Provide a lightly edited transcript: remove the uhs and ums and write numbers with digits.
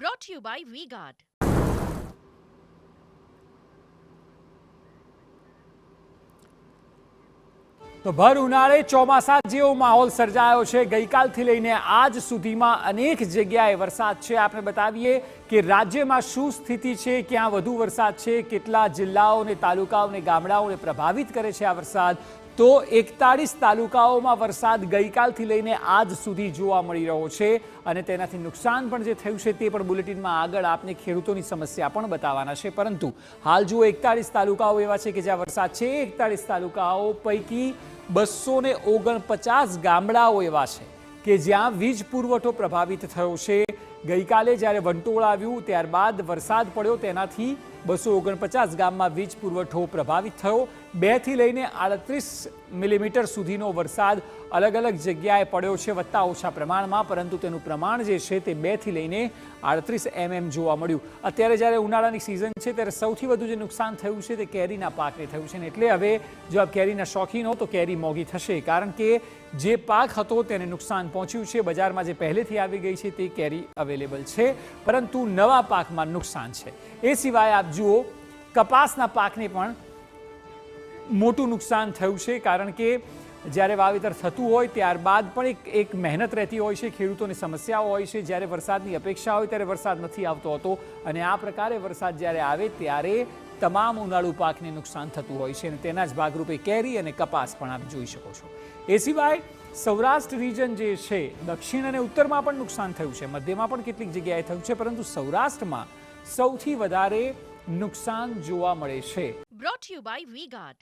Brought to you by V-Guard. તો ભર ઉનાળે ચોમાસા જેવો માહોલ સર્જાયો છે। ગઈકાલથી લઈને આજ સુધીમાં અનેક જગ્યાએ વરસાદ છે। આપણે બતાવીએ કે રાજ્યમાં શું સ્થિતિ છે, ક્યાં વધુ વરસાદ છે, કેટલા જિલ્લાઓને તાલુકાઓને ગામડાઓને પ્રભાવિત કરે છે આ વરસાદ। તો 41 તાલુકાઓમાં વરસાદ ગઈકાલથી લઈને આજ સુધી જોવા મળી રહ્યો છે અને તેનાથી નુકસાન પણ જે થયું છે તે પણ બુલેટિનમાં આગળ આપને ખેડૂતોની સમસ્યા પણ બતાવવાના છે। પરંતુ હાલ જુઓ 41 તાલુકાઓ એવા છે કે જ્યાં વરસાદ છે। 41 તાલુકાઓ પૈકી 249 ગામડાઓ એવા છે કે જ્યાં વીજ પુરવઠો પ્રભાવિત થયો છે। ગઈકાલે જ્યારે વંટોળ આવ્યું ત્યારબાદ વરસાદ પડ્યો તેનાથી 249 ગામમાં વીજ પુરવઠો પ્રભાવિત થયો। 2 થી લઈને 38 મિલીમીટર સુધીનો વરસાદ અલગ અલગ જગ્યાએ પડ્યો છે, વત્તા ઓછા પ્રમાણમાં, પરંતુ તેનું પ્રમાણ જે છે તે 2 થી લઈને 38 mm જોવા મળ્યું। અત્યારે જ્યારે ઉનાળાની સિઝન છે ત્યારે સૌથી વધુ જે નુકસાન થયું છે તે કેરીના પાકને થયું છે, એટલે હવે જો આપ કેરીના શોખીન હો તો કેરી મોંઘી થશે, કારણ કે જે પાક હતો તેને નુકસાન પહોંચ્યું છે। બજારમાં જે પહેલેથી આવી ગઈ છે તે કેરી અવેલેબલ છે, પરંતુ નવા પાકમાં નુકસાન છે। એ સિવાય આપ જુઓ કપાસના પાકને પણ મોટું નુકસાન થયું છે, કારણ કે જ્યારે વાવેતર થતું હોય ત્યારબાદ પણ એક મહેનત રહેતી હોય છે, ખેડૂતોની સમસ્યાઓ હોય છે। જ્યારે વરસાદની અપેક્ષા હોય ત્યારે વરસાદ નથી આવતો હતો અને આ પ્રકારે વરસાદ જ્યારે આવે ત્યારે તમામ ઉનાળુ પાકને નુકસાન થતું હોય છે અને તેના જ ભાગરૂપે કેરી અને કપાસ પણ આપ જોઈ શકો છો। એ સિવાય સૌરાષ્ટ્ર રિજન જે છે, દક્ષિણ અને ઉત્તરમાં પણ નુકસાન થયું છે, મધ્યમાં પણ કેટલીક જગ્યાએ થયું છે, પરંતુ સૌરાષ્ટ્રમાં સૌથી વધારે નુકસાન જોવા મળે છે। Brought to you by V-Guard.